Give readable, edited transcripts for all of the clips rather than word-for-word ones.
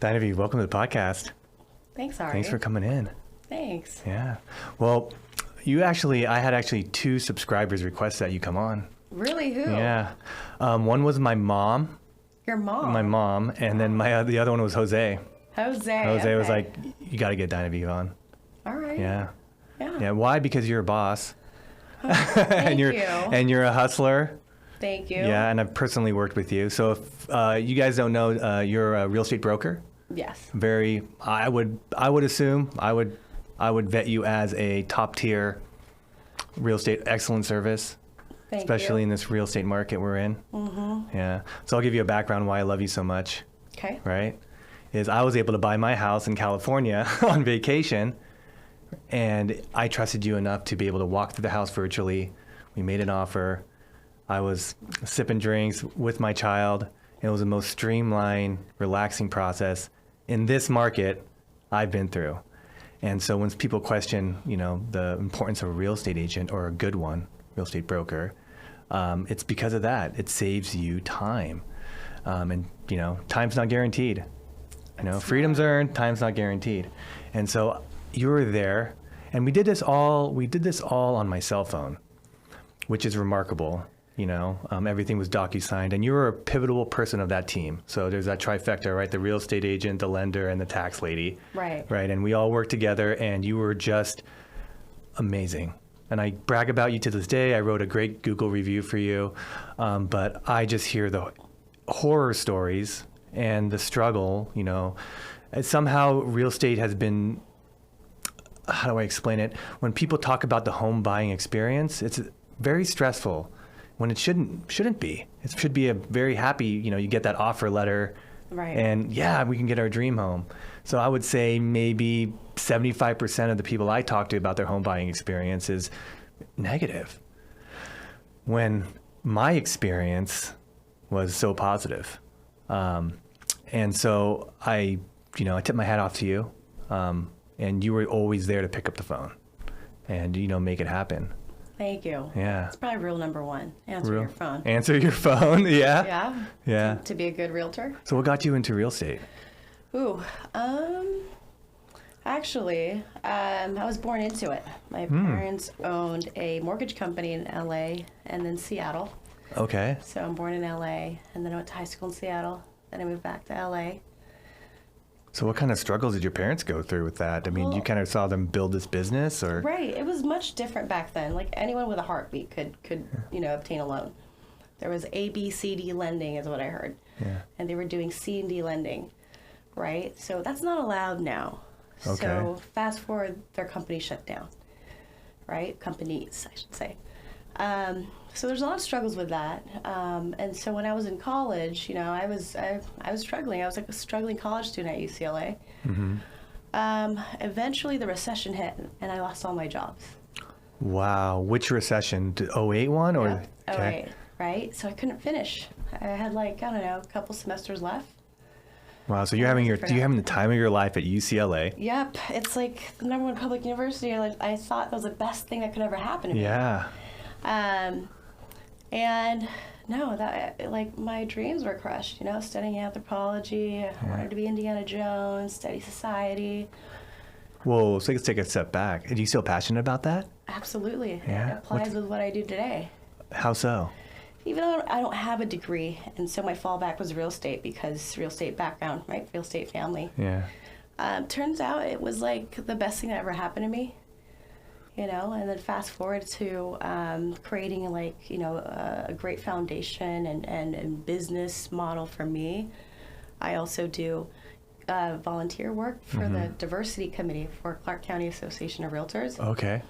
Dineve, welcome to the podcast. Thanks, Ari. Thanks for coming in. Thanks. Yeah. Well, I had two subscribers request that you come on. Really? Who? Yeah. One was my mom. Your mom? My mom. And then the other one was Jose. Jose was like, you got to get Dineve on. All right. Yeah. Yeah. Yeah. Why? Because you're a boss. Thank you. And you're a hustler. Thank you. Yeah. And I've personally worked with you. So if you guys don't know, you're a real estate broker. Yes. I would assume I would vet you as a top tier real estate excellent service, especially in this real estate market we're in. Mm-hmm. Yeah. So I'll give you a background why I love you so much. Okay. Right. Is I was able to buy my house in California on vacation, and I trusted you enough to be able to walk through the house virtually. We made an offer. I was sipping drinks with my child. It was the most streamlined, relaxing process in this market I've been through. And so when people question, the importance of a real estate agent or a good one, real estate broker, it's because of that. It saves you time. And time's not guaranteed. Freedom's earned, time's not guaranteed. And so you were there, and we did this all on my cell phone, which is remarkable. Everything was docu-signed, and you were a pivotal person of that team. So there's that trifecta, right? The real estate agent, the lender, and the tax lady. Right. Right. And we all worked together, and you were just amazing. And I brag about you to this day. I wrote a great Google review for you, but I just hear the horror stories and the struggle. And somehow real estate has been, how do I explain it? When people talk about the home buying experience, it's very stressful. When it shouldn't be. It should be a very happy, you get that offer letter. Right. And we can get our dream home. So I would say maybe 75% of the people I talk to about their home buying experience is negative. When my experience was so positive. And so I tip my hat off to you. And you were always there to pick up the phone and, make it happen. Thank you. Yeah. It's probably rule number one. Answer your phone. Answer your phone. Yeah. Yeah. Yeah. To be a good realtor. So what got you into real estate? Actually, I was born into it. My parents owned a mortgage company in LA and then Seattle. Okay. So I'm born in LA, and then I went to high school in Seattle. Then I moved back to LA. So what kind of struggles did your parents go through with that? I mean, you kind of saw them build this business, or? Right. It was much different back then. Like anyone with a heartbeat could obtain a loan. There was A, B, C, D lending is what I heard. Yeah. And they were doing C and D lending, right? So that's not allowed now. Okay. So fast forward, their company shut down, right? Companies, I should say. So there's a lot of struggles with that. And so when I was in college, I was struggling. I was like a struggling college student at UCLA. Mm-hmm. Eventually the recession hit, and I lost all my jobs. Wow. Which recession? The 08 one? Or? Yep. Okay. 08, right? So I couldn't finish. I had a couple semesters left. Wow. So you're having the time of your life at UCLA. Yep. It's like the number one public university. I thought that was the best thing that could ever happen to me. Yeah. And no, my dreams were crushed, studying anthropology. I wanted to be Indiana Jones, study society. Whoa, so let's take a step back. Are you still passionate about that? Absolutely. Yeah. It applies with what I do today. How so? Even though I don't have a degree, and so my fallback was real estate because real estate background, right? Real estate family. Yeah. Turns out it was like the best thing that ever happened to me. And then fast forward to creating a great foundation and business model for me. I also do volunteer work for the diversity committee for Clark County Association of Realtors. Okay.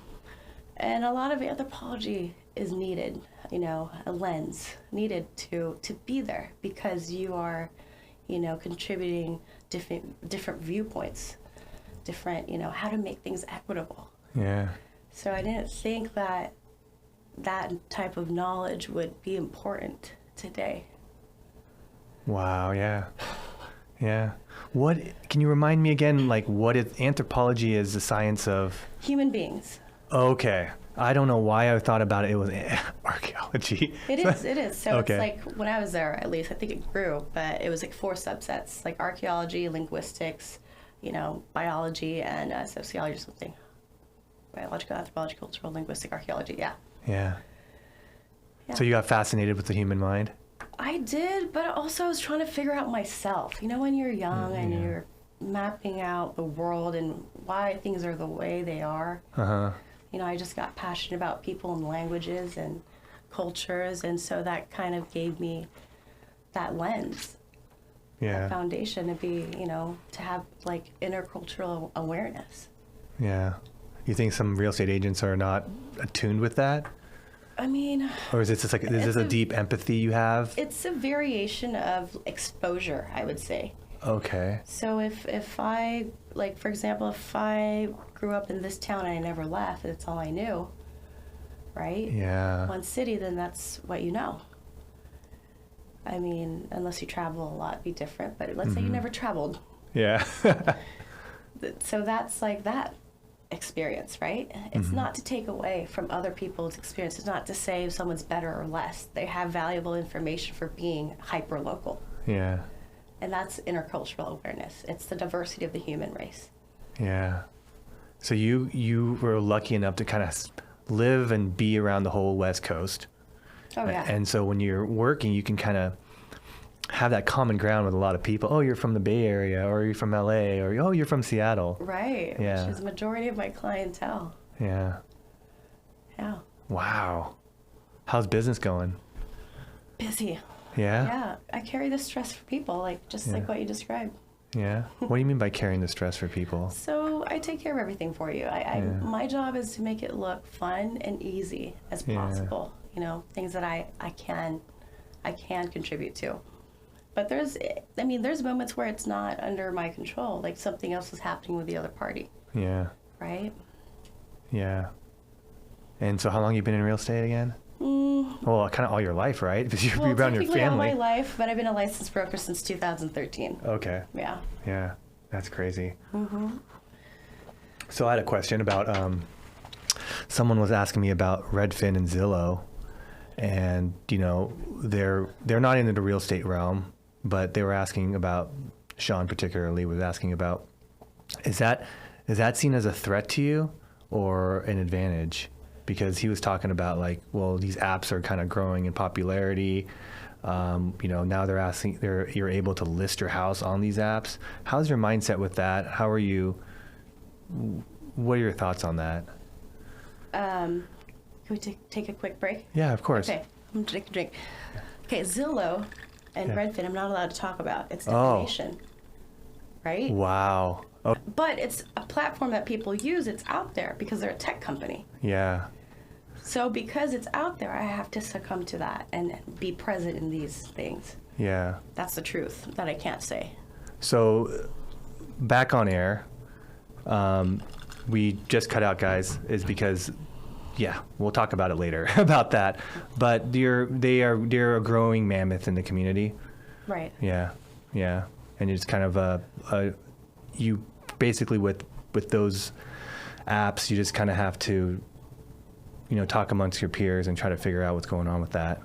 And a lot of anthropology is needed, a lens needed to be there because you are, contributing different viewpoints, different, how to make things equitable. Yeah. So I didn't think that type of knowledge would be important today. Wow, yeah. Yeah. What, can you remind me again, what anthropology is the science of? Human beings. Okay. I don't know why I thought about it. It was archaeology. It is. So Okay. it's like, when I was there, at least, I think it grew, but it was like 4 subsets, like archaeology, linguistics, biology, and sociology or something. Biological, anthropology, cultural, linguistic, archaeology, yeah. Yeah. Yeah. So you got fascinated with the human mind? I did, but also I was trying to figure out myself. When you're young and you're mapping out the world and why things are the way they are. Uh-huh. I just got passionate about people and languages and cultures, and so that kind of gave me that lens, Yeah. that foundation to be, to have like intercultural awareness. Yeah. You think some real estate agents are not attuned with that? I mean, Or is it just like, is this a deep empathy you have? it's a variation of exposure, I would say. Okay. So if I, like, for example, if I grew up in this town and I never left, that's all I knew, right? Yeah. One city, then that's what you know. I mean, unless you travel a lot, it'd be different. But let's say you never traveled. Yeah. So that's like that experience, right? It's not to take away from other people's experience. It's not to say someone's better or less. They have valuable information for being hyper-local. Yeah. And that's intercultural awareness. It's the diversity of the human race. Yeah. So you were lucky enough to kind of live and be around the whole West Coast. Oh, yeah. And so when you're working, you can kind of have that common ground with a lot of people. Oh, you're from the Bay Area, or you're from LA, or oh, you're from Seattle. Right. Yeah. Which is the majority of my clientele. Yeah. Yeah. Wow. How's business going? Busy. Yeah? Yeah. I carry the stress for people, like just like what you described. Yeah. What do you mean by carrying the stress for people? So I take care of everything for you. My job is to make it look fun and easy as possible. Things that I can contribute to. But there's moments where it's not under my control, like something else is happening with the other party. Yeah. Right? Yeah. And so how long you been in real estate again? Well, kind of all your life, right? Because you're around your technically family. all my life, but I've been a licensed broker since 2013. Okay. Yeah. Yeah. That's crazy. So I had a question about, someone was asking me about Redfin and Zillow, and they're not into the real estate realm, but they were asking about, Sean particularly was asking about, is that seen as a threat to you or an advantage? Because he was talking about these apps are kind of growing in popularity. Now you're able to list your house on these apps. How's your mindset with that? What are your thoughts on that? Can we take a quick break? Yeah, of course. Okay, I'm going to take a drink. Okay, Zillow and Yeah. Redfin, I'm not allowed to talk about. It's defamation, right? Wow. Oh, But it's a platform that people use. It's out there because they're a tech company. yeah. So because it's out there, I have to succumb to that and be present in these things. Yeah. That's the truth that I can't say. So back on air, we just cut out, guys, is because, we'll talk about it later about that. But they're a growing mammoth in the community. Right. Yeah, yeah, and it's kind of you basically with those apps, you just kind of have to, talk amongst your peers and try to figure out what's going on with that.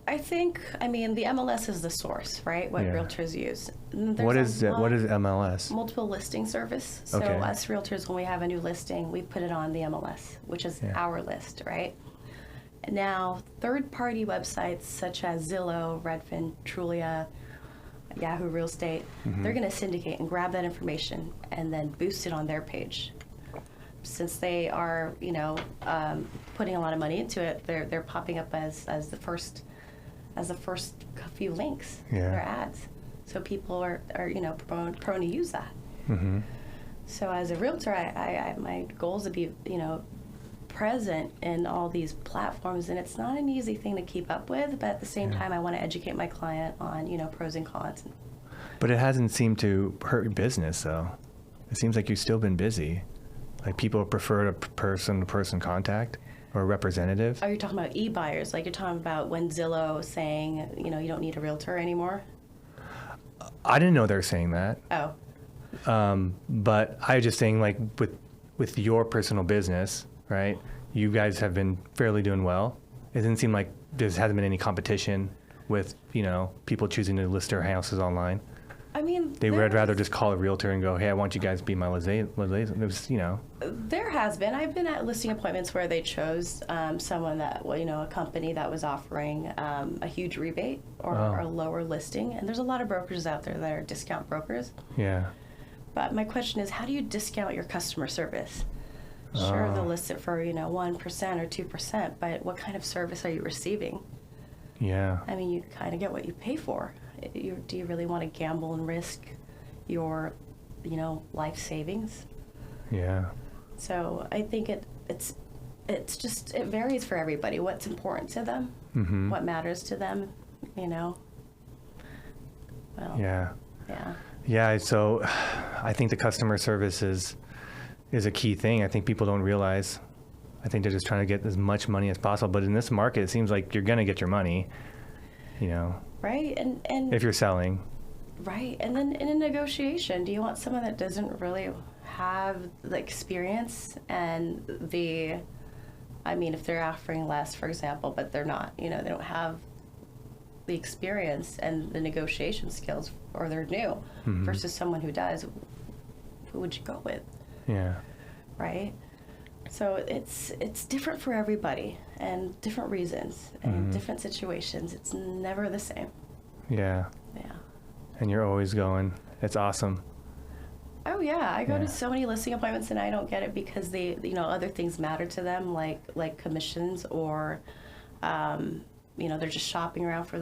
The MLS is the source, right? What Yeah. realtors use. What is MLS? Multiple listing service. So Okay. us realtors, when we have a new listing, we put it on the MLS, which is our list, right? Now, third-party websites such as Zillow, Redfin, Trulia, Yahoo Real Estate, they're going to syndicate and grab that information and then boost it on their page. Since they are, putting a lot of money into it, they're popping up as the first few links in Yeah. their ads. So people are prone to use that. Mm-hmm. So as a realtor, I my goal is to be, present in all these platforms, and it's not an easy thing to keep up with, but at the same time, I want to educate my client on, pros and cons. But it hasn't seemed to hurt your business, though. It seems like you've still been busy. Like people prefer a person-to-person contact or a representative. Are you talking about e-buyers? Like you're talking about when Zillow is saying, you don't need a realtor anymore? I didn't know they were saying that. Oh. But I was just saying, like with your personal business, right? you guys have been fairly doing well. It doesn't seem like there hasn't been any competition with, people choosing to list their houses online. I mean, They would rather just call a realtor and go, hey, I want you guys to be my liaison. There has been. I've been at listing appointments where they chose someone that, a company that was offering a huge rebate or a lower listing. And there's a lot of brokers out there that are discount brokers. Yeah. But my question is, how do you discount your customer service? Sure, they'll list it for, 1% or 2%, but what kind of service are you receiving? Yeah. I mean, you kind of get what you pay for. Do you really want to gamble and risk your, life savings? Yeah. So I think it varies for everybody. What's important to them, what matters to them, Well, Yeah. Yeah. Yeah. So I think the customer service is a key thing. I think people don't realize. I think they're just trying to get as much money as possible. But in this market, it seems like you're going to get your money, Right. And if you're selling. Right. And then in a negotiation, do you want someone that doesn't really have the experience and if they're offering less, for example, but they're not, they don't have the experience and the negotiation skills, or they're new versus someone who does, who would you go with? Yeah. Right. So it's different for everybody and different reasons and different situations. It's never the same. Yeah. Yeah. And you're always going. It's awesome. Oh yeah, I go to so many listing appointments and I don't get it because they, other things matter to them, like commissions, or, they're just shopping around for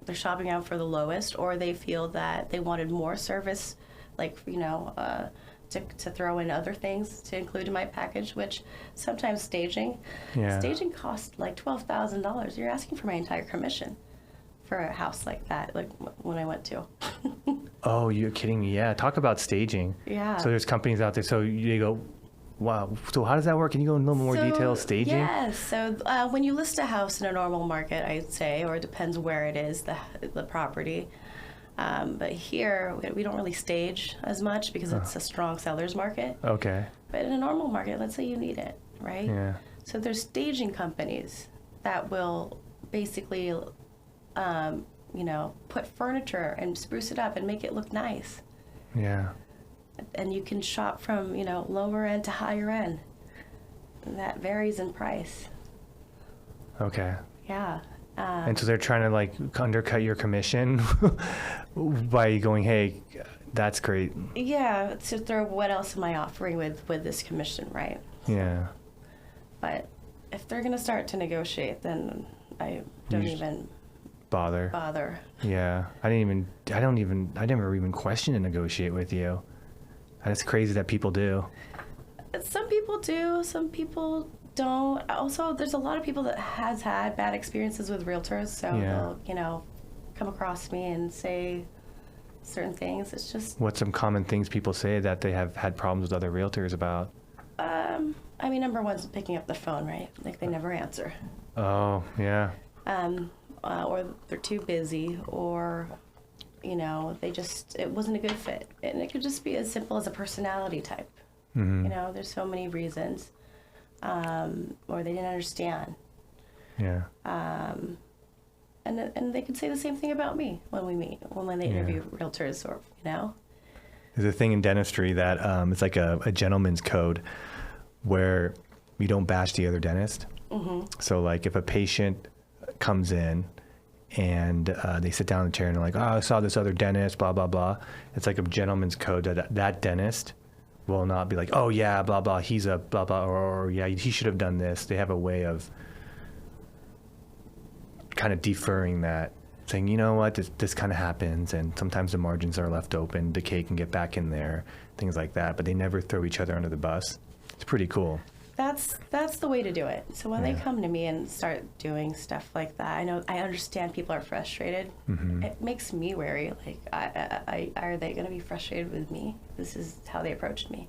they're shopping out for the lowest, or they feel that they wanted more service, to throw in other things to include in my package, which sometimes staging costs like $12,000. You're asking for my entire commission for a house like that, like when I went to. Oh, you're kidding me. Yeah. Talk about staging. Yeah. So there's companies out there. So they go, wow. So how does that work? Can you go in a little more detail, staging? Yes. So when you list a house in a normal market, I'd say, or it depends where it is, the property. But here, we don't really stage as much because it's a strong seller's market. Okay. But in a normal market, let's say you need it, right? Yeah. So there's staging companies that will basically, put furniture and spruce it up and make it look nice. Yeah. And you can shop from, lower end to higher end. And that varies in price. Okay. Yeah. And so they're trying to undercut your commission by going, hey, that's great. Yeah, to throw what else am I offering with this commission, right? Yeah. But if they're going to start to negotiate, then I don't even bother. Yeah. I never even question to negotiate with you. That's crazy that people do. Some people do, some people don't. Also, there's a lot of people that has had bad experiences with realtors, so they'll, come across me and say certain things. It's just... What's some common things people say that they have had problems with other realtors about? Number one's picking up the phone, right? Like, they never answer. Oh, yeah. Or they're too busy, or, it wasn't a good fit. And it could just be as simple as a personality type. There's so many reasons. Or they didn't understand. Yeah. And they could say the same thing about me when we meet, when they interview realtors, or, There's a thing in dentistry that it's like a gentleman's code where you don't bash the other dentist. So like if a patient comes in and they sit down in the chair and they're like, oh, I saw this other dentist, blah, blah, blah. It's like a gentleman's code that dentist will not be like, oh yeah, blah, blah, he's a blah, blah, or yeah, he should have done this. They have a way of kind of deferring that, saying, you know what, this kind of happens, and sometimes the margins are left open, decay can get back in there, things like that, but they never throw each other under the bus. It's pretty cool. That's the way to do it. So when they come to me and start doing stuff like that, I understand people are frustrated. It makes me wary. Like, are they going to be frustrated with me? This is how they approached me,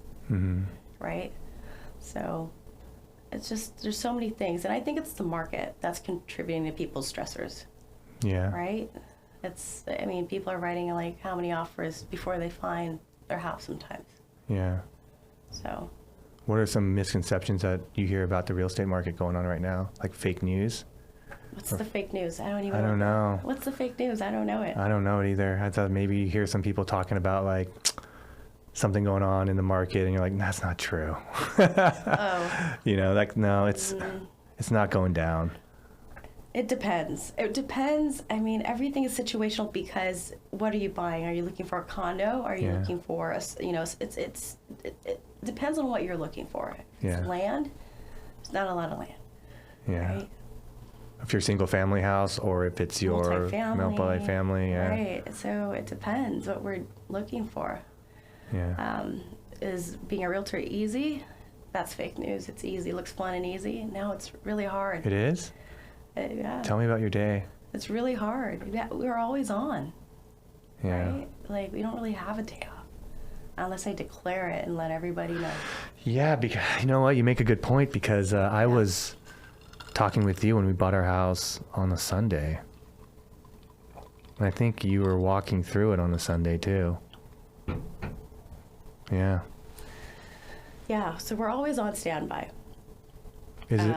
right? So it's just, there's so many things, and I think it's the market that's contributing to people's stressors. Yeah. Right. People are writing like how many offers before they find their house sometimes. Yeah. So. What are some misconceptions that you hear about the real estate market going on right now? Like fake news? What's the fake news? I don't know. What's the fake news? I don't know it. I don't know it either. I thought maybe you hear some people talking about like something going on in the market and you're like, that's not true. Oh. You know, like, no, it's not going down. It depends. It depends. I mean, everything is situational because what are you buying? Are you looking for a condo? Are you looking for a, you know, it depends on what you're looking for. Yeah. It's land. There's not a lot of land. Yeah. Right? If you're single family house or if it's your multi-family, yeah. Right. So it depends what we're looking for. Yeah. Is being a realtor easy? That's fake news. It's easy. It looks fun and easy. Now it's really hard. It is? Yeah. Tell me about your day. It's really hard. Yeah, we're always on. Yeah. Right? Like, we don't really have a day off unless I declare it and let everybody know. Yeah, because you know what? You make a good point because I was talking with you when we bought our house on a Sunday. And I think you were walking through it on a Sunday too. Yeah. Yeah, so we're always on standby. Is it?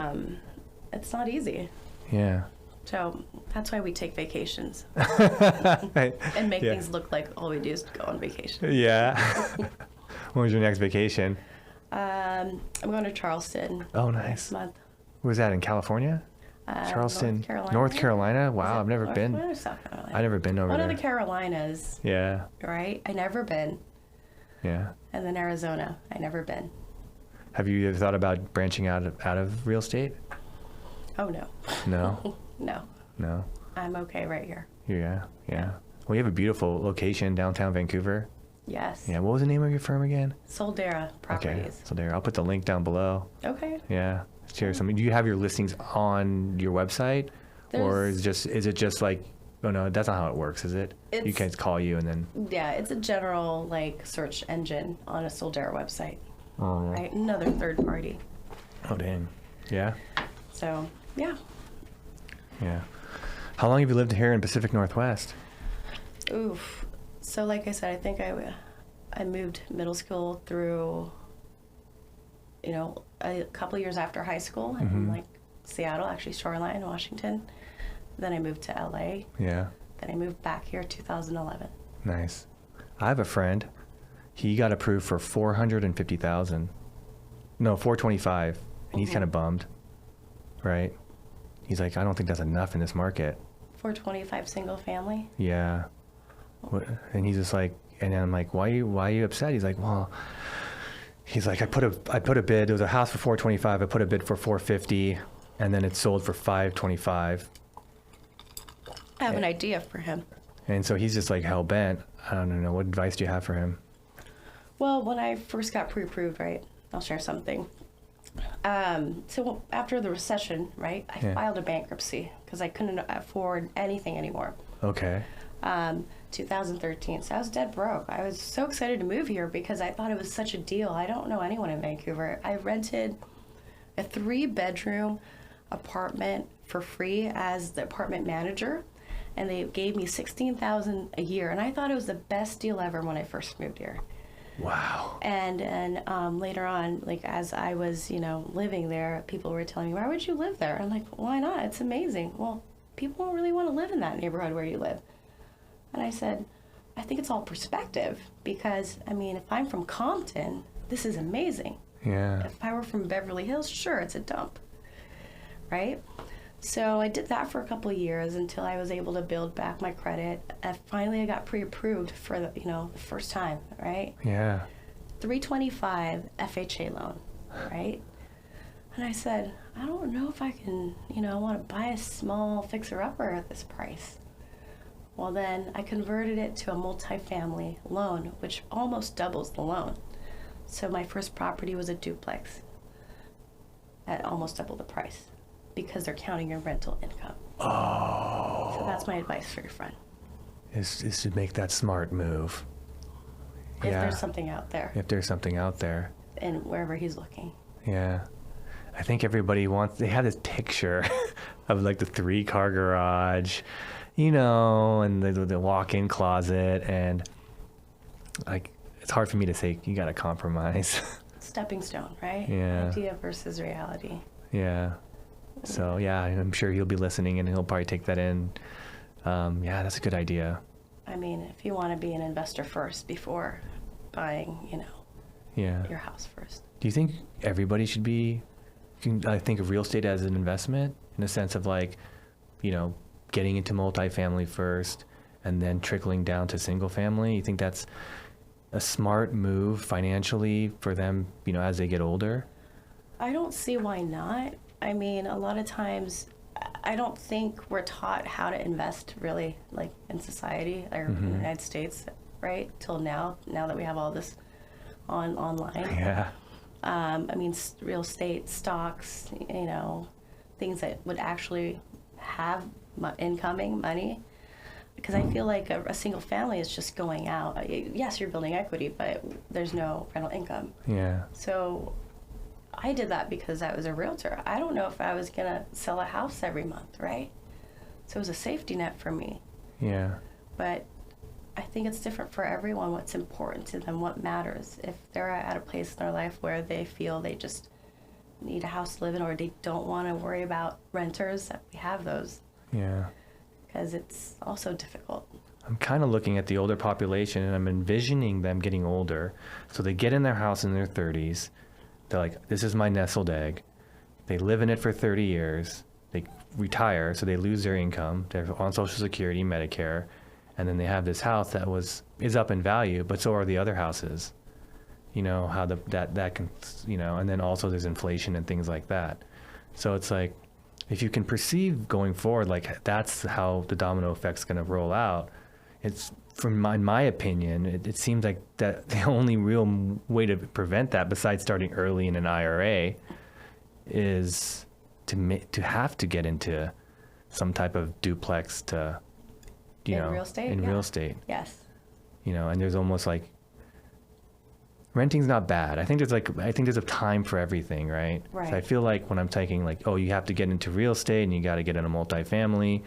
It's not easy. Yeah. So that's why we take vacations Right. and make things look like all we do is go on vacation. Yeah. When was your next vacation? I'm going to Charleston. Oh, nice. Next month. Was that in California? Charleston, North Carolina. Wow, I've never been. Or South Carolina? I've never been over One there. of the Carolinas. Yeah. Right? I never been. Yeah. And then Arizona. I never been. Have you ever thought about branching out of real estate? Oh no. No. No. No. I'm okay right here. Yeah. Yeah. Well, you have a beautiful location downtown Vancouver. Yes. Yeah. What was the name of your firm again? Soldera Properties. Okay. So there, I'll put the link down below. Okay. Yeah. Share some. Do you have your listings on your website, or is it just like? Oh no, that's not how it works, is it? You can call you and then. Yeah, it's a general like search engine on a Soldera website. Oh. Right. Another third party. Oh dang. Yeah. So yeah. Yeah. How long have you lived here in Pacific Northwest? Oof. So like I said, I think I moved middle school through, you know, a couple years after high school in like Seattle, actually Shoreline, Washington. Then I moved to LA. Yeah. Then I moved back here 2011. Nice. I have a friend. He got approved for $450,000. No, $425, and he's kind of bummed, right? He's like, I don't think that's enough in this market. 425 single family. Yeah. And he's just like, and I'm like, why are you upset? He's like, well, he's like, I put a bid. It was a house for 425. I put a bid for 450, and then it sold for 525. I have an idea for him. And so he's just like hell bent. I don't know. What advice do you have for him? Well, when I first got pre-approved, right, I'll share something. So after the recession, right, I filed a bankruptcy because I couldn't afford anything anymore. Okay. 2013. So I was dead broke. I was so excited to move here because I thought it was such a deal. I don't know anyone in Vancouver. I rented a 3-bedroom apartment for free as the apartment manager, and they gave me $16,000 a year, and I thought it was the best deal ever when I first moved here. Wow. And later on, like as I was, you know, living there, people were telling me, why would you live there? I'm like, why not? It's amazing. Well, people don't really want to live in that neighborhood where you live. And I said, I think it's all perspective because, I mean, if I'm from Compton, this is amazing. Yeah. If I were from Beverly Hills, sure, it's a dump, right? So I did that for a couple of years until I was able to build back my credit. Finally, I got pre-approved for the, you know, the first time, right? Yeah. 325 FHA loan, right? And I said, I don't know if I can, you know, I want to buy a small fixer-upper at this price. Well, then I converted it to a multifamily loan, which almost doubles the loan. So my first property was a duplex at almost double the price because they're counting your rental income. Oh. So that's my advice for your friend. Is to make that smart move. If there's something out there. If there's something out there. And wherever he's looking. Yeah. I think everybody they have this picture of like the 3-car garage, you know, and the walk-in closet, and like, it's hard for me to say, you got to compromise. stepping stone, right? Yeah. Idea versus reality. Yeah. So yeah, I'm sure he'll be listening and he'll probably take that in. Yeah, that's a good idea. I mean, if you want to be an investor first before buying, Yeah. your house first. Do you think everybody should be, I think of real estate as an investment in a sense of like, getting into multifamily first and then trickling down to single family? You think that's a smart move financially for them, as they get older? I don't see why not. I mean, a lot of times, I don't think we're taught how to invest really, like in society or in the United States, right? Till now that we have all this online. Yeah. I mean, real estate, stocks, things that would actually have incoming money. Because I feel like a single family is just going out. Yes, you're building equity, but there's no rental income. Yeah. So I did that because I was a realtor. I don't know if I was going to sell a house every month, right? So it was a safety net for me. Yeah. But I think it's different for everyone, what's important to them, what matters. If they're at a place in their life where they feel they just need a house to live in or they don't want to worry about renters, we have those. Yeah. Because it's also difficult. I'm kind of looking at the older population and I'm envisioning them getting older. So they get in their house in their 30s. They're like, this is my nestled egg. They live in it for 30 years. They retire, so they lose their income. They're on Social Security, Medicare. And then they have this house that is up in value, but so are the other houses. How that can, and then also there's inflation and things like that. So it's like, if you can perceive going forward, like that's how the domino effect's going to roll out. It's in my opinion, it seems like that the only real way to prevent that, besides starting early in an IRA, is to have to get into some type of duplex to, real estate? In real estate. Yes. And there's almost like, renting's not bad. I think there's a time for everything, right? Right. So I feel like when I'm taking like, oh, you have to get into real estate and you got to get in a multifamily,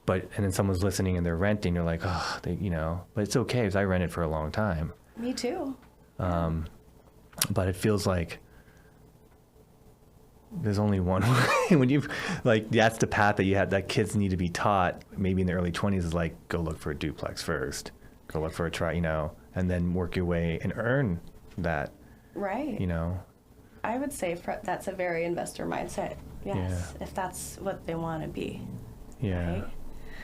and then someone's listening and they're renting, you're like, oh, but it's okay because I rented for a long time. Me too. But it feels like there's only one way. When you that's the path that kids need to be taught maybe in the early 20s is like, go look for a duplex first, go look for a try, and then work your way and earn that. Right. I would say that's a very investor mindset. Yes. Yeah. If that's what they want to be. Yeah. Right?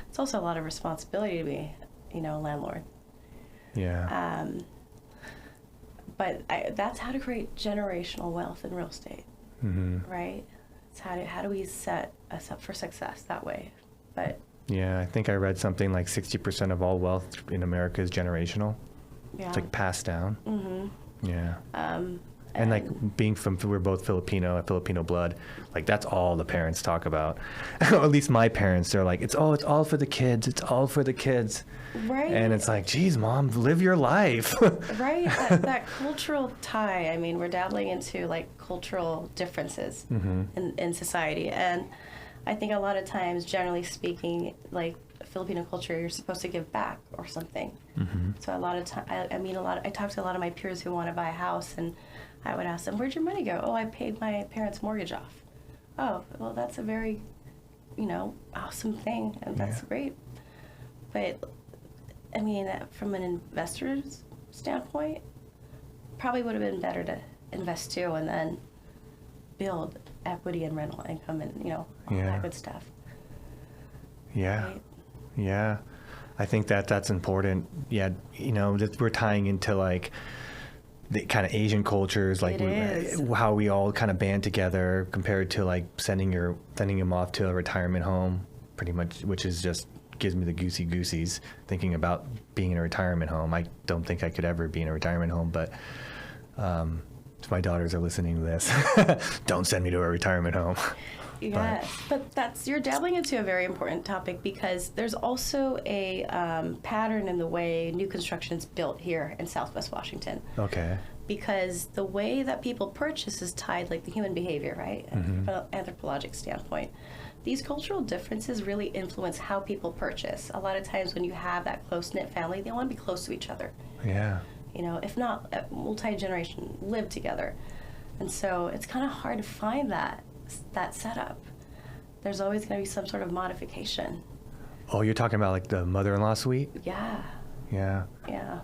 It's also a lot of responsibility to be, a landlord. Yeah. But that's how to create generational wealth in real estate. Mm-hmm. Right? It's how do we set us up for success that way? But yeah, I think I read something like 60% of all wealth in America is generational. Yeah. It's like passed down. Mm-hmm. Yeah. And like we're both Filipino blood, like that's all the parents talk about. Or at least my parents, they're like, it's all for the kids. It's all for the kids. Right. And it's like, geez, Mom, live your life. Right. That cultural tie. I mean, we're dabbling into like cultural differences in society. And I think a lot of times, generally speaking, like Filipino culture, you're supposed to give back or something. Mm-hmm. So a lot of time, I talk to a lot of my peers who want to buy a house, and I would ask them, where'd your money go? Oh, I paid my parents' mortgage off. Oh, well, that's a very, awesome thing, and that's great. But, I mean, from an investor's standpoint, probably would have been better to invest too and then build equity and rental income and, all that good stuff. Yeah. Right? Yeah. I think that's important. Yeah. That we're tying into like the kind of Asian cultures, like how we all kind of band together compared to like sending them off to a retirement home, pretty much, which is just gives me the goosies thinking about being in a retirement home. I don't think I could ever be in a retirement home, but if my daughters are listening to this, don't send me to a retirement home. Yes, but you're dabbling into a very important topic because there's also a pattern in the way new construction is built here in Southwest Washington. Okay. Because the way that people purchase is tied like the human behavior, right? From an anthropologic standpoint. These cultural differences really influence how people purchase. A lot of times when you have that close-knit family, they want to be close to each other. Yeah. you know, if not multi-generation, live together. And so it's kind of hard to find that setup. There's always going to be some sort of modification. Oh, you're talking about like the mother-in-law suite? Yeah. Yeah. Yeah.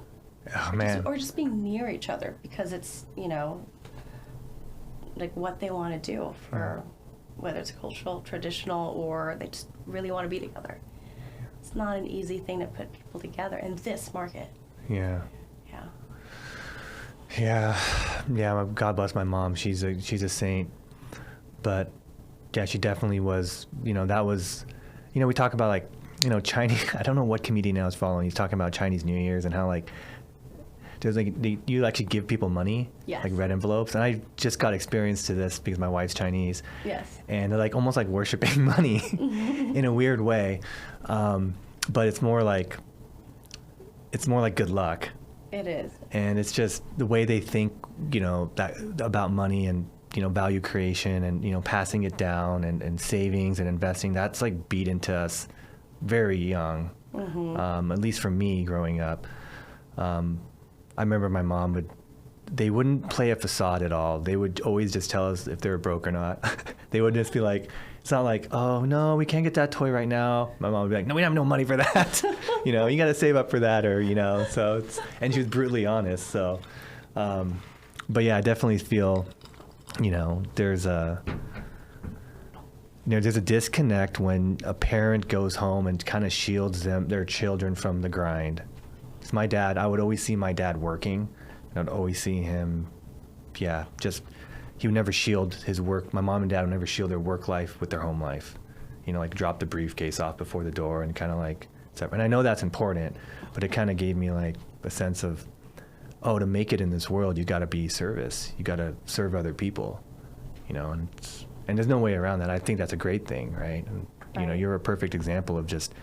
Oh, man. Or just being near each other because it's, you know, like what they want to do for whether it's cultural, traditional, or they just really want to be together. It's not an easy thing to put people together in this market. Yeah. Yeah. Yeah. Yeah. God bless my mom. She's a saint. But yeah, she definitely was, you know, that was, you know, we talk about like, you know, Chinese, I don't know what comedian I was following. He's talking about Chinese New Year's and how like, there's like, you actually give people money, yes. like red envelopes. And I just got experience to this because my wife's Chinese. Yes. And they're like almost like worshiping money in a weird way. But it's more like good luck. It is. And it's just the way they think, you know, that about money and, you know, value creation and, you know, passing it down and savings and investing. That's like beat into us very young, at least for me growing up. I remember my mom they wouldn't play a facade at all. They would always just tell us if they were broke or not. They would just be like, it's not like, oh, no, we can't get that toy right now. My mom would be like, no, we have no money for that. You know, you got to save up for that or, you know, so and she was brutally honest. So, but yeah, I definitely feel, you know, there's a disconnect when a parent goes home and kind of shields their children from the grind. It's my dad. I would always see my dad working. I would always see him, he would never shield his work. My mom and dad would never shield their work life with their home life. You know, like drop the briefcase off before the door and kind of like, and I know that's important, but it kind of gave me like a sense of, oh, to make it in this world, you got to be service. You got to serve other people, you know, and there's no way around that. I think that's a great thing, right? And, you know, you're a perfect example of just,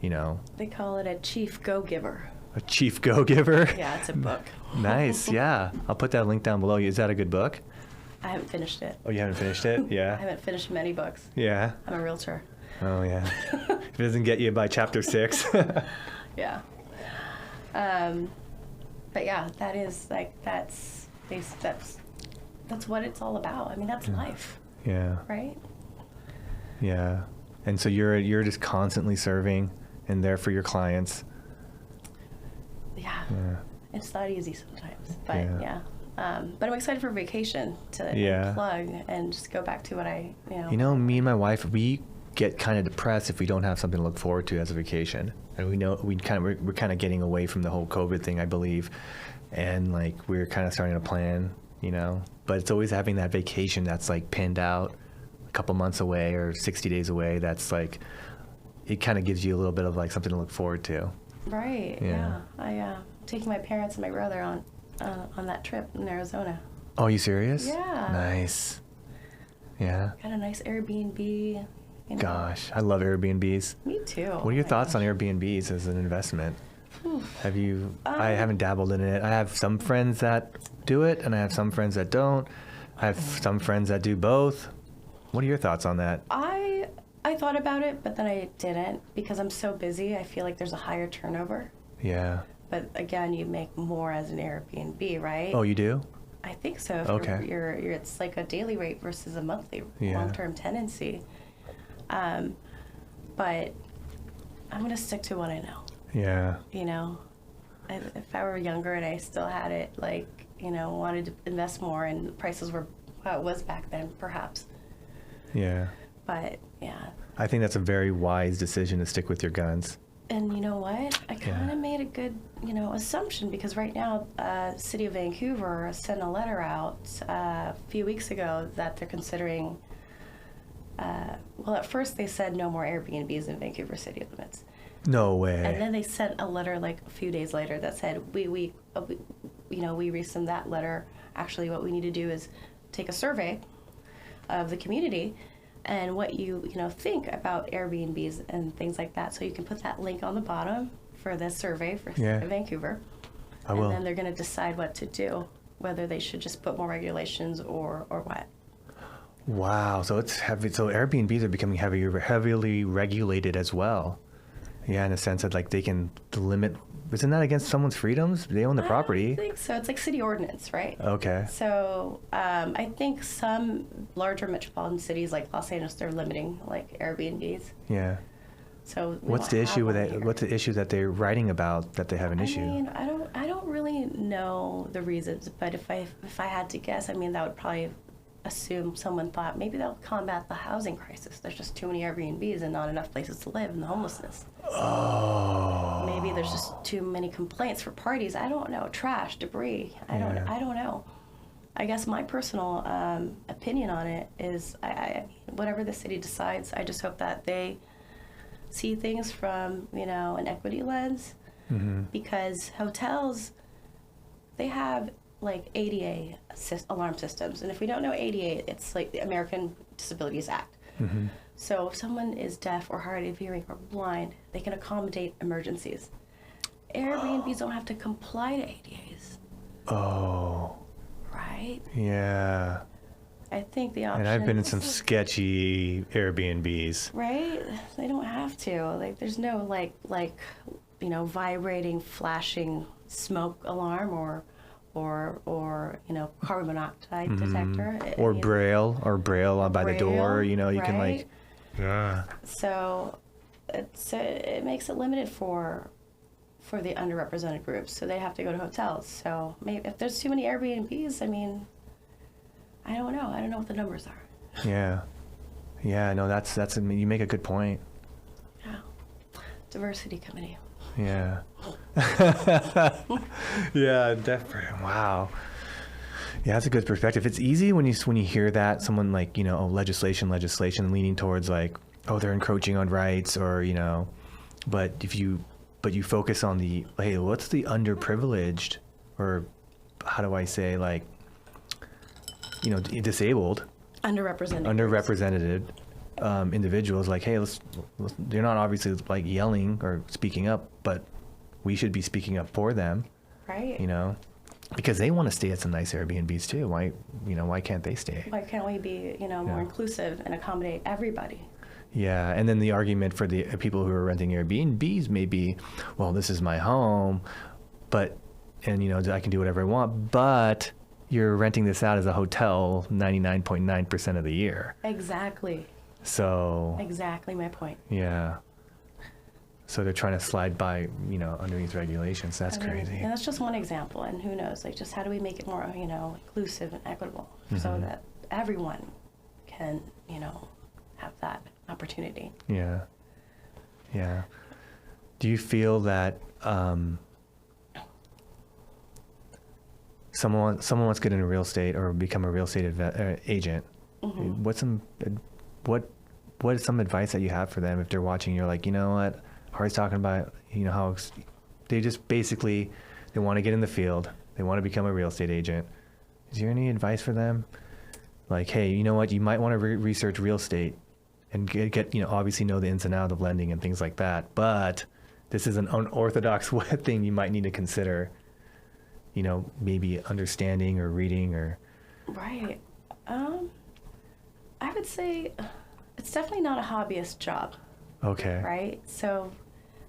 you know. They call it a chief go-giver. A chief go-giver? Yeah, it's a book. Nice, yeah. I'll put that link down below. Is that a good book? I haven't finished it. Oh, you haven't finished it? Yeah. I haven't finished many books. Yeah. I'm a realtor. Oh, yeah. If it doesn't get you by chapter 6. Yeah. But yeah, that is like, that's what it's all about. I mean, that's life. Yeah. Right? Yeah. And so you're just constantly serving and there for your clients. Yeah. It's not easy sometimes, but yeah. But I'm excited for vacation to plug and just go back to what I, you know. You know, me and my wife, we get kind of depressed if we don't have something to look forward to as a vacation. And we know we're kind of getting away from the whole COVID thing, I believe. And like we're kind of starting to plan, you know. But it's always having that vacation that's like pinned out a couple months away or 60 days away. That's like, it kind of gives you a little bit of like something to look forward to. Right. Yeah. I'm taking my parents and my brother on that trip in Arizona. Oh, are you serious? Yeah. Nice. Yeah. Got a nice Airbnb. You know. Gosh, I love Airbnbs. Me too. What are your thoughts on Airbnbs as an investment? Have you? I haven't dabbled in it. I have some friends that do it, and I have some friends that don't. I have some friends that do both. What are your thoughts on that? I thought about it, but then I didn't because I'm so busy. I feel like there's a higher turnover. Yeah. But again, you make more as an Airbnb, right? Oh, you do? I think so. Okay. You're it's like a daily rate versus a monthly long-term tenancy. But I'm gonna stick to what I know. Yeah. You know, if I were younger and I still had it, like, you know, wanted to invest more and prices were how it was back then, perhaps. Yeah. But yeah. I think that's a very wise decision to stick with your guns. And you know what? I kind of made a good, you know, assumption because right now, City of Vancouver sent a letter out a few weeks ago that they're considering. Well, at first they said no more Airbnbs in Vancouver city limits. No way. And then they sent a letter like a few days later that said we rescind that letter. Actually, what we need to do is take a survey of the community and what you think about Airbnbs and things like that. So you can put that link on the bottom for this survey for Vancouver. I will. And then they're going to decide what to do, whether they should just put more regulations or what. Wow. So it's heavy. So Airbnbs are becoming heavily regulated as well. Yeah, in a sense that like they can limit isn't that against someone's freedoms? They own the property. I think so. It's like city ordinance, right? Okay. So I think some larger metropolitan cities like Los Angeles, they're limiting like Airbnbs. Yeah. So what's the issue with it? What's the issue that they're writing about that they have an issue? I mean, I don't really know the reasons, but if I had to guess, I mean, that would probably assume someone thought maybe that would combat the housing crisis. There's just too many Airbnbs and not enough places to live, and the homelessness. Oh. Maybe there's just too many complaints for parties. I don't know. Trash, debris. I don't know. I guess my personal opinion on it is, I whatever the city decides, I just hope that they see things from, an equity lens, because hotels, they have like ADA alarm systems, and if we don't know ADA, it's like the American Disabilities Act. So if someone is deaf or hard of hearing or blind, they can accommodate emergencies. Airbnbs don't have to comply to ADAs. Oh. Right? Yeah. I think the option. And I've been in some sketchy Airbnbs. Right? They don't have to. Like, there's no vibrating, flashing smoke alarm or carbon monoxide detector. Or braille by the door. You right? can like. Yeah. So it makes it limited for the underrepresented groups. So they have to go to hotels. So maybe if there's too many Airbnbs, I mean, I don't know. I don't know what the numbers are. Yeah. Yeah, no, that's you make a good point. Yeah. Diversity committee. Yeah. Yeah, definitely. Wow. Yeah, that's a good perspective. It's easy when you hear that someone like, legislation leaning towards like, oh, they're encroaching on rights or, but you focus on the, hey, what's the underprivileged, or how do I say, like, disabled, underrepresented individuals, like, hey, let's they're not obviously like yelling or speaking up, but we should be speaking up for them, right? Because they want to stay at some nice Airbnbs too. Why can't they stay? Why can't we be, more inclusive and accommodate everybody? Yeah, and then the argument for the people who are renting Airbnbs may be, well, this is my home, I can do whatever I want, but you're renting this out as a hotel 99.9% of the year. Exactly. So. Exactly my point. Yeah. So they're trying to slide by, under these regulations. That's crazy. And that's just one example. And who knows, like, just how do we make it more, inclusive and equitable so that everyone can, have that opportunity. Yeah. Yeah. Do you feel that someone wants to get into real estate or become a real estate agent? What is some advice that you have for them if they're watching? You're like, you know what? Hari's talking about, how they just basically, they want to get in the field. They want to become a real estate agent. Is there any advice for them? Like, hey, you know what? You might want to research real estate and get obviously know the ins and outs of lending and things like that. But this is an unorthodox thing you might need to consider, maybe understanding or reading or. Right. I would say it's definitely not a hobbyist job. Okay. Right? So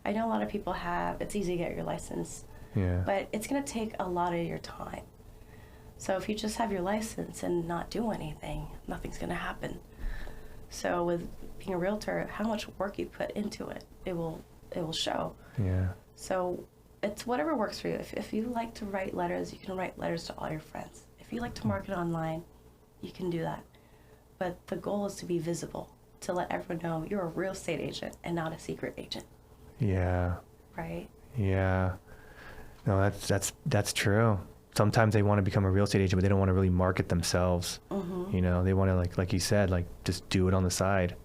I know a lot of people it's easy to get your license. Yeah. But it's going to take a lot of your time. So if you just have your license and not do anything, nothing's going to happen. So with being a realtor, how much work you put into it, it will show. Yeah. So it's whatever works for you. If you like to write letters, you can write letters to all your friends. If you like to market online, you can do that. But the goal is to be visible, to let everyone know you're a real estate agent and not a secret agent. Yeah. Right? Yeah. No, that's true. Sometimes they want to become a real estate agent, but they don't want to really market themselves. They want to, like you said, like just do it on the side.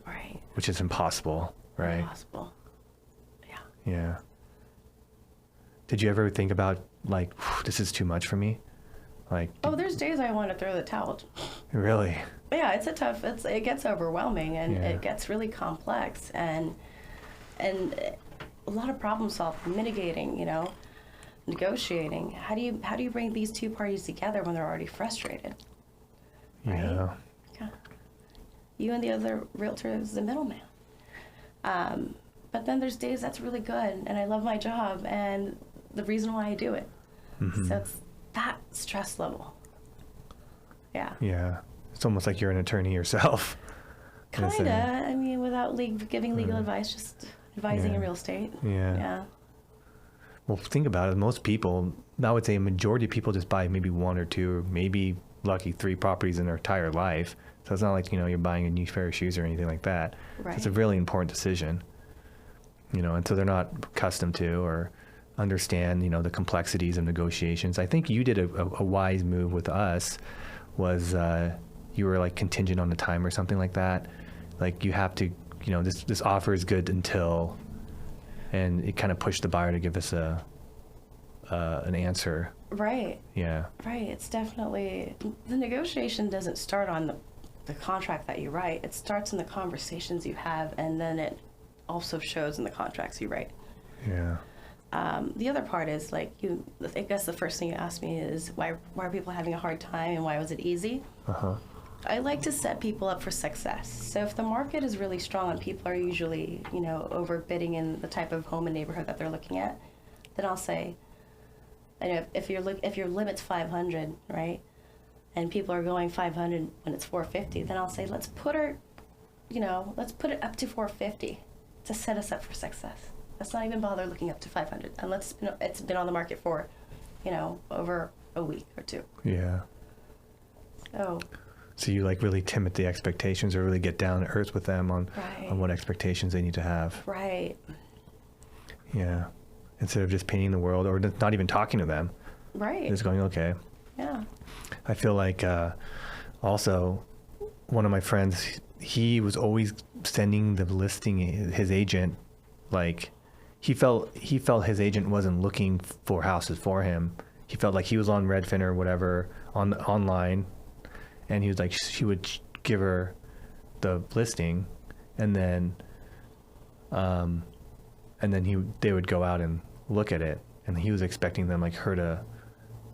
Right. Which is impossible, right? Impossible. Yeah. Yeah. Did you ever think about, like, this is too much for me? Like. Oh, there's days I want to throw the towel. Really? Yeah, it gets overwhelming and it gets really complex and a lot of problem solving, mitigating, negotiating. How do you bring these two parties together when they're already frustrated? Right? Yeah. You and the other realtor is the middleman. But But then there's days that's really good, and I love my job, and the reason why I do it. Mm-hmm. So it's that stress level. Yeah. Yeah. It's almost like you're an attorney yourself. Kinda. I mean, without giving legal advice, just advising in real estate. Yeah. Yeah. Well, think about it. Most people, I would say a majority of people just buy maybe 1 or 2, or maybe lucky 3 properties in their entire life. So it's not like, you're buying a new pair of shoes or anything like that. Right. So it's a really important decision, and so they're not accustomed to or understand, the complexities of negotiations. I think you did a wise move with us was you were like contingent on the time or something like that. Like you have to, this offer is good until, and it kind of pushed the buyer to give us an answer. Right. Yeah. Right. It's definitely, the negotiation doesn't start on the contract that you write. It starts in the conversations you have, and then it also shows in the contracts you write. Yeah. The other part is I guess the first thing you asked me is why are people having a hard time and why was it easy? Uh-huh. I like to set people up for success. So if the market is really strong and people are usually, overbidding in the type of home and neighborhood that they're looking at, then I'll say, if your limit's 500, right, and people are going 500 when it's 450, then I'll say let's put it up to 450 to set us up for success. Let's not even bother looking up to 500 unless it's been on the market for, over a week or 2. Yeah. So you really timid the expectations or really get down to earth with them on what expectations they need to have. Right. Yeah. Instead of just painting the world or not even talking to them. Right. Just going, okay. Yeah. I feel like also one of my friends, he was always sending the listing, his agent, he felt his agent wasn't looking for houses for him. He felt like he was on Redfin or whatever online, and he was like, she would give her the listing, and then they would go out and look at it, and he was expecting them her to,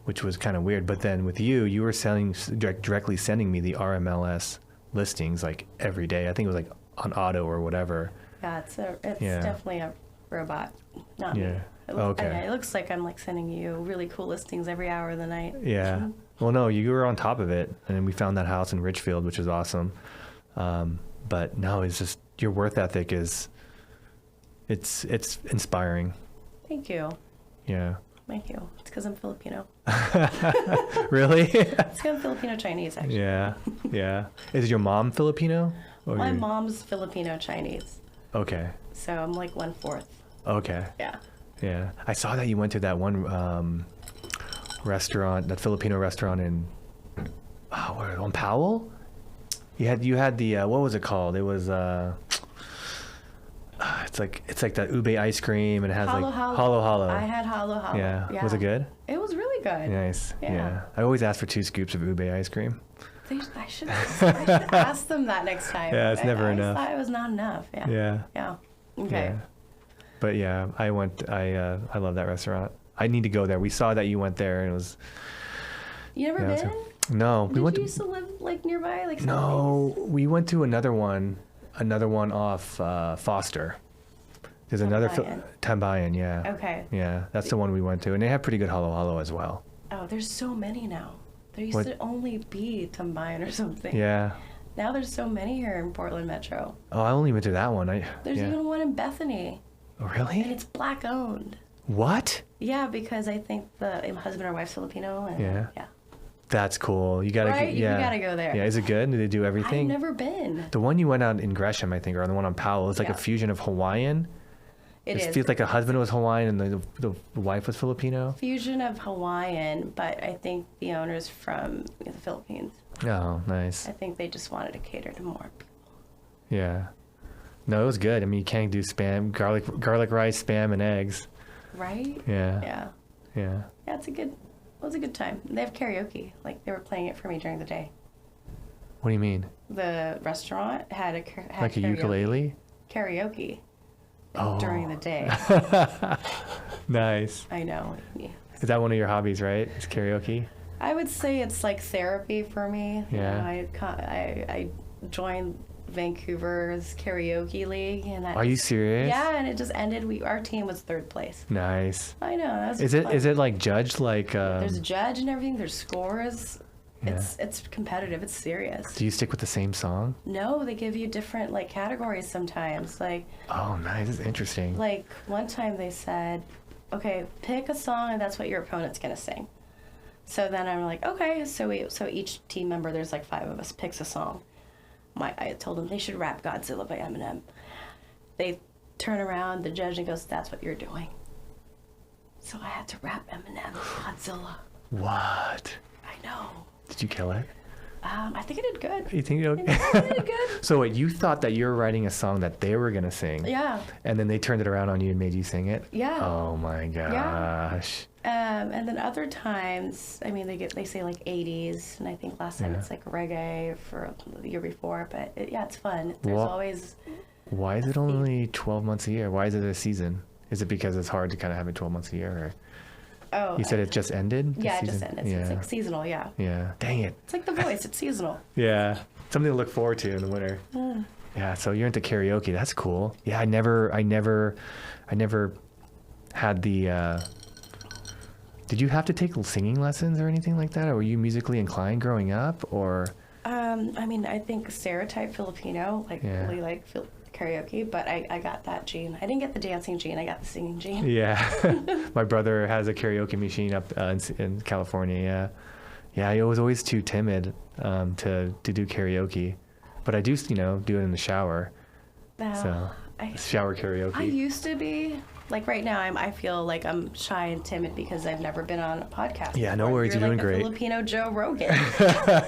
which was kind of weird. But then with you were directly sending me the RMLS listings every day. I think it was on auto or whatever. Yeah, it's definitely a robot, not me. Okay. It looks like I'm sending you really cool listings every hour of the night. Yeah. Well, no, you were on top of it, and we found that house in Richfield, which is awesome. But no, it's just your work ethic it's inspiring. Thank you. Yeah. Thank you. It's because I'm Filipino. Really? It's because I'm Filipino Chinese, actually. Yeah. Yeah. Is your mom Filipino? My mom's Filipino Chinese. Okay. So I'm 1/4. Okay. Yeah. Yeah. I saw that you went to that one restaurant, that Filipino restaurant on Powell? You had the what was it called? It was it's like that ube ice cream, and it has halo. I had halo. Yeah. Was it good? It was really good. Nice. Yeah. I always ask for 2 scoops of ube ice cream. I should ask them that next time. Yeah, it's never enough. I thought it was not enough. Yeah. Yeah. Yeah. Okay. Yeah. But yeah, I love that restaurant. I need to go there. We saw that you went there, and it was. You never been? No, we went. Did you used to live nearby? No, we went to another one off Foster. There's another Tambayan, yeah. Okay. Yeah, that's the one we went to, and they have pretty good halo as well. Oh, there's so many now. There used to only be Tambayan or something. Yeah. Now there's so many here in Portland Metro. Oh, I only went to that one. There's even one in Bethany. Oh, really? And it's Black owned. What? Yeah, because I think the husband or wife's Filipino. And Yeah. Yeah. That's cool. You gotta you gotta go there. Yeah, is it good? Do they do everything? I've never been. The one you went out in Gresham, I think, or the one on Powell, it's a fusion of Hawaiian. It feels like a husband was Hawaiian and the wife was Filipino. Fusion of Hawaiian, but I think the owner's from the Philippines. Oh, nice. I think they just wanted to cater to more people. Yeah. No, it was good. I mean, you can't do spam, garlic rice, spam, and eggs. Right? Yeah. Yeah. Yeah. Yeah, it was a good time. They have karaoke. They were playing it for me during the day. What do you mean? The restaurant had a like a ukulele? Karaoke. Oh. During the day. Nice. I know. Yeah. Is that one of your hobbies, right? It's karaoke? I would say it's like therapy for me. Yeah. I join Vancouver's karaoke league, and that Are you serious? yeah, and it just ended. Our team was 3rd place. Nice. I know. That was Is fun. it like judged like? There's a judge and everything. There's scores. Yeah. It's competitive. It's serious. Do you stick with the same song? No, they give you different like categories sometimes. Like Oh, nice. That's interesting. like one time they said, okay, pick a song and that's what your opponent's gonna sing. So then I'm like, okay. So each team member, there's like 5 of us, picks a song. I told them they should rap Godzilla by Eminem. They turn around, the judge, and goes, that's what you're doing. So I had to rap Eminem Godzilla. What? I know. Did you kill it? I think I did good. You think I think I did good. So what, you thought that you were writing a song that they were gonna sing? Yeah. And then they turned it around on you and made you sing it? Yeah. Oh my gosh. And then other times, I mean, they say like 80s, and I think last time it's like reggae for the year before. But it's fun. There's always. Why is it only 12 months a year? Why is it a season? Is it because it's hard to kind of have it 12 months a year? Or? Oh. You said it just ended? Yeah, it just ended. It's like seasonal. Yeah. Yeah. Dang it. It's like The Voice. It's seasonal. Yeah. Something to look forward to in the winter. Yeah. So you're into karaoke. That's cool. Yeah. I never had the. Did you have to take singing lessons or anything like that? Or were you musically inclined growing up, or? I mean, I think stereotype Filipino, like really like karaoke, but I got that gene. I didn't get the dancing gene. I got the singing gene. Yeah. My brother has a karaoke machine up in California. Yeah. Yeah. I was always too timid to do karaoke, but I do, do it in the shower. So shower karaoke. I used to be. Like right now, I feel like I'm shy and timid because I've never been on a podcast. Yeah, no before. worries. You're like doing great. Filipino Joe Rogan.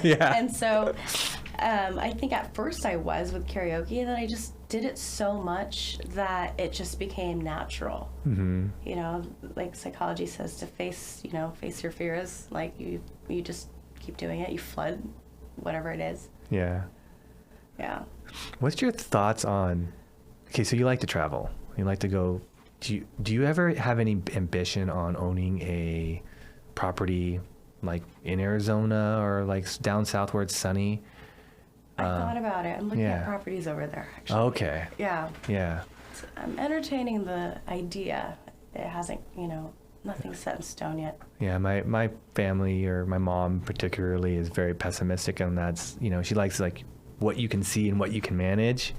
Yeah. And so, I think at first I was with karaoke, and then I just did it so much that it just became natural. Mm-hmm. Like psychology says, to face your fears. Like you just keep doing it. You flood whatever it is. Yeah. Yeah. What's your thoughts on? Okay, so you like to travel. You like to go. Do you ever have any ambition on owning a property like in Arizona or like down south where it's sunny? I thought about it. I'm looking at properties over there, actually. Okay. Yeah. Yeah. I'm entertaining the idea. It hasn't, nothing's set in stone yet. Yeah, my family, or my mom particularly, is very pessimistic, and that's, she likes like what you can see and what you can manage.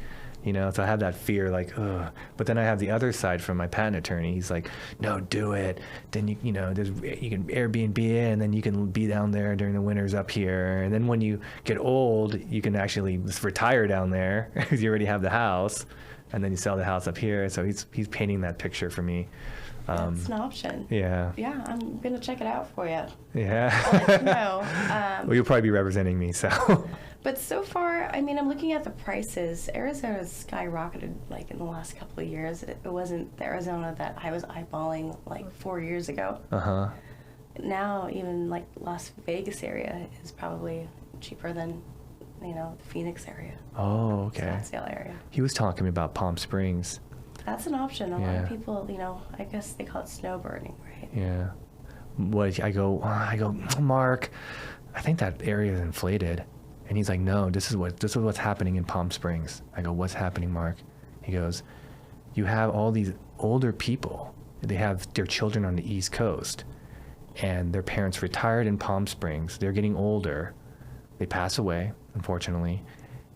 So I have that fear, like, ugh. But then I have the other side from my patent attorney. He's like, no, do it. Then you can Airbnb it, and then you can be down there during the winters up here. And then when you get old, you can actually just retire down there because you already have the house, and then you sell the house up here. So he's painting that picture for me. That's an option. Yeah. Yeah, I'm gonna check it out for you. Yeah. I'll let you know. Well, you'll probably be representing me, so. But so far, I mean, I'm looking at the prices. Arizona's skyrocketed like in the last couple of years. It wasn't the Arizona that I was eyeballing like 4 years ago. Uh-huh. Now, even like Las Vegas area is probably cheaper than, the Phoenix area. Oh, okay. Scottsdale area. He was talking to me about Palm Springs. That's an option. A lot of people, I guess they call it snowbirding, right? Yeah. I go, Mark, I think that area is inflated. And he's like, no, this is what's happening in Palm Springs. I go, what's happening, Mark? He goes, you have all these older people. They have their children on the East Coast, and their parents retired in Palm Springs. They're getting older. They pass away, unfortunately,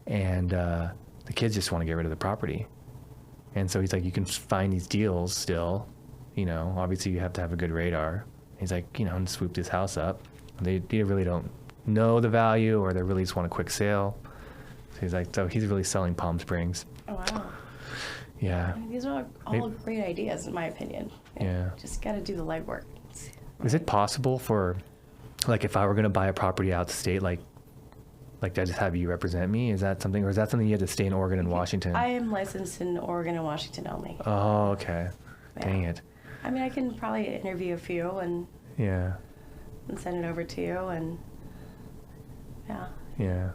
and the kids just want to get rid of the property. And so he's like, you can find these deals still. Obviously you have to have a good radar. He's like, and swoop this house up. They really don't know the value, or they really just want a quick sale. So he's like, he's really selling Palm Springs. Oh, wow. Yeah. I mean, these are all great ideas, in my opinion. Yeah. Just got to do the legwork. Is it possible for, like, if I were going to buy a property out of state, like I just have you represent me? Is that something, or is that something you have to stay in Oregon and Washington? I am licensed in Oregon and Washington only. Oh, okay. Yeah. Dang it. I mean, I can probably interview a few and send it over to you, and yeah.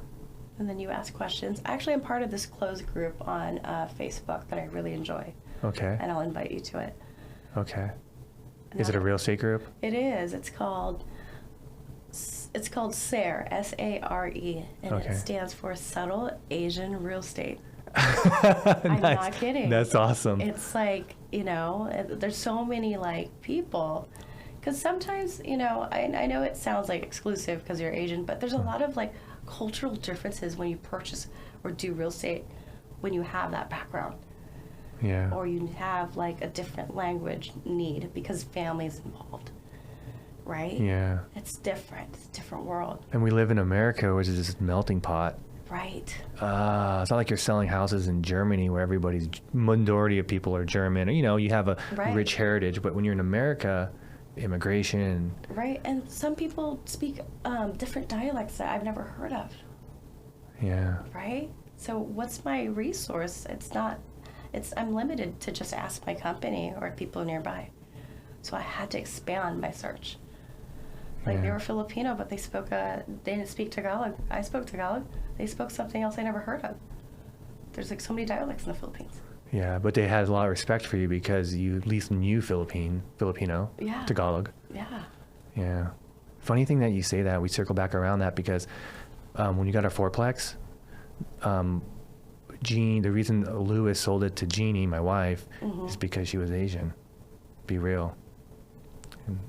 And then you ask questions. Actually, I'm part of this closed group on Facebook that I really enjoy. Okay. And I'll invite you to it. Okay. Is it a real estate group? It is. It's called It's called SARE, SARE, and Okay. it stands for Subtle Asian Real Estate. I'm Nice. not kidding. That's awesome. It's like, there's so many like people, because sometimes, I know it sounds like exclusive because you're Asian, but there's a lot of like cultural differences when you purchase or do real estate when you have that background. Yeah. Or you have like a different language need because family's involved, right? Yeah. It's different. It's a different world. And we live in America, which is this melting pot. Right. It's not like you're selling houses in Germany where majority of people are German. You have a Right. rich heritage, but when you're in America, immigration. Right. And some people speak different dialects that I've never heard of. Yeah. Right. So what's my resource? I'm limited to just ask my company or people nearby. So I had to expand my search. Like they Yeah. were Filipino, but they didn't speak Tagalog. I spoke Tagalog. They spoke something else I never heard of. There's like so many dialects in the Philippines. Yeah, but they had a lot of respect for you because you at least knew Filipino, Yeah. Tagalog. Yeah. Yeah. Funny thing that you say that. We circle back around that because when you got our fourplex, the reason Lewis sold it to Jeannie, my wife, is because she was Asian. Be real.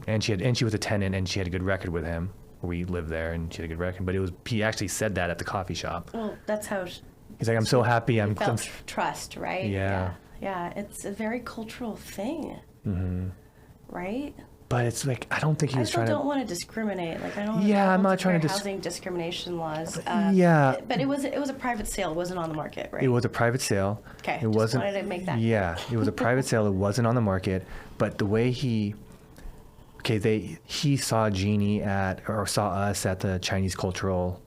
And she was a tenant, and she had a good record with him. We lived there, and she had a good record. But he actually said that at the coffee shop. Well, that's how He's like, I'm so happy. I'm trust, right? Yeah. Yeah. It's a very cultural thing, right? But it's like, I don't think he was trying don't to. want to discriminate. Like I don't. Yeah, I I'm don't not trying to declare housing discrimination laws. Yeah. But it was a private sale. It wasn't on the market, right? It was a private sale. Okay. It wasn't. Wanted to make that. Yeah, it was a private sale. It wasn't on the market. But the way he saw Jeannie saw us at the Chinese Cultural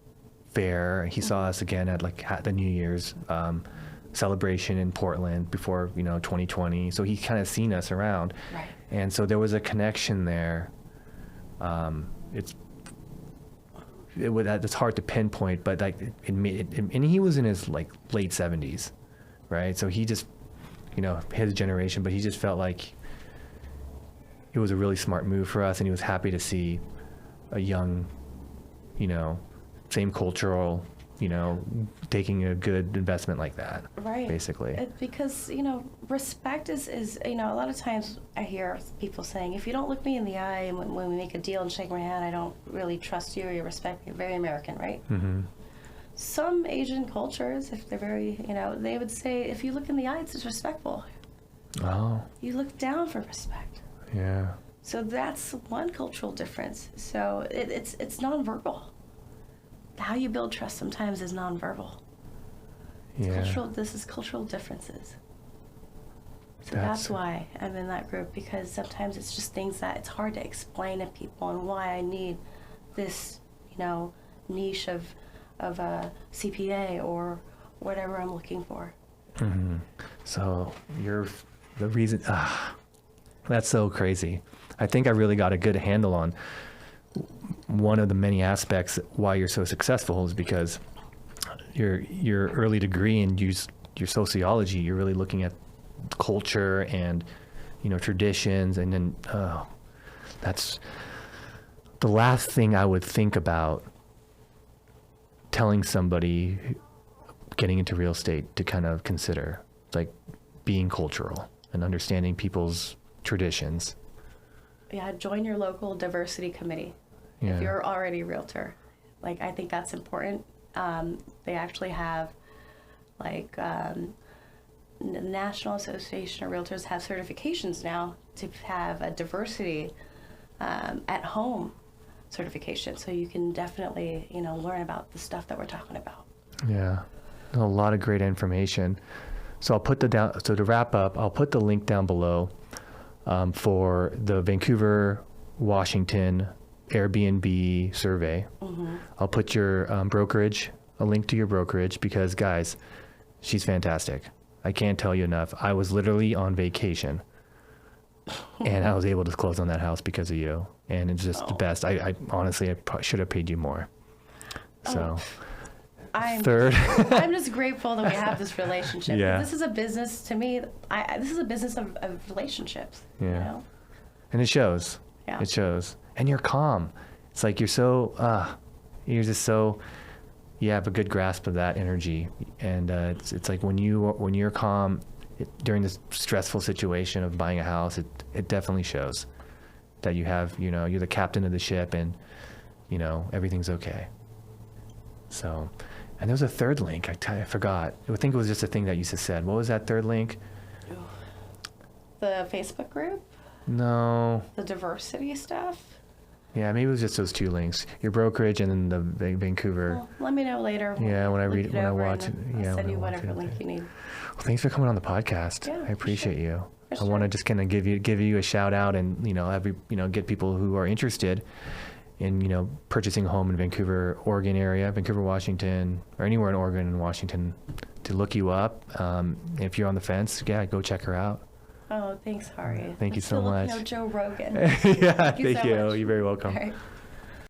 Fair. He saw us again at the New Year's celebration in Portland before 2020. So he kind of seen us around. Right. And so there was a connection there. It's hard to pinpoint, but and he was in his late 70s, right? So he just, his generation, but he just felt like it was a really smart move for us, and he was happy to see a young, same cultural, taking a good investment like that. Right. Basically. Because, respect is a lot of times I hear people saying, if you don't look me in the eye and when we make a deal and shake my hand, I don't really trust you or you respect me. Very American, right? Mm-hmm. Some Asian cultures, if they're very, they would say, if you look in the eye, it's disrespectful. Oh. You look down for respect. Yeah. So that's one cultural difference. So it's nonverbal. How you build trust sometimes is nonverbal. Yeah. This is cultural differences. So that's why I'm in that group, because sometimes it's just things that it's hard to explain to people and why I need this, niche of a CPA or whatever I'm looking for. Mm-hmm. So you're the reason. That's so crazy. I think I really got a good handle on one of the many aspects why you're so successful is because your early degree in your sociology, you're really looking at culture and traditions, and then that's the last thing I would think about telling somebody getting into real estate to kind of consider, like being cultural and understanding people's traditions. Yeah, join your local diversity committee. Yeah. If you're already a realtor. Like, I think that's important. They actually have, the National Association of Realtors have certifications now to have a diversity at home certification. So you can definitely, learn about the stuff that we're talking about. Yeah, a lot of great information. So to wrap up, I'll put the link down below for the Vancouver, Washington Airbnb survey. Mm-hmm. I'll put your a link to your brokerage, because guys, she's fantastic. I can't tell you enough. I was literally on vacation and I was able to close on that house because of you. And it's just the best. I honestly, should have paid you more. So I'm just grateful that we have this relationship. Yeah. This is a business to me. This is a business of relationships. Yeah. And it shows. Yeah. It shows. And you're calm. It's like you're just so, you have a good grasp of that energy. And it's like when you're calm during this stressful situation of buying a house, it definitely shows that you have, you're the captain of the ship and, everything's okay. So, and there was a third link. I forgot. I think it was just a thing that you just said. What was that third link? The Facebook group? No. The diversity stuff? Yeah, maybe it was just those two links. Your brokerage and then the Vancouver. Well, let me know later. Yeah, when I watch it. I'll send you whatever link you need. Well, thanks for coming on the podcast. Yeah, I appreciate you. For I want to just kind of give you a shout out and, get people who are interested in, purchasing a home in Vancouver, Oregon area, Vancouver, Washington, or anywhere in Oregon and Washington to look you up. If you're on the fence, go check her out. Oh, thanks, Hari. Thank you so much. Joe Rogan. Yeah, thank you. So much. You're very welcome. All right.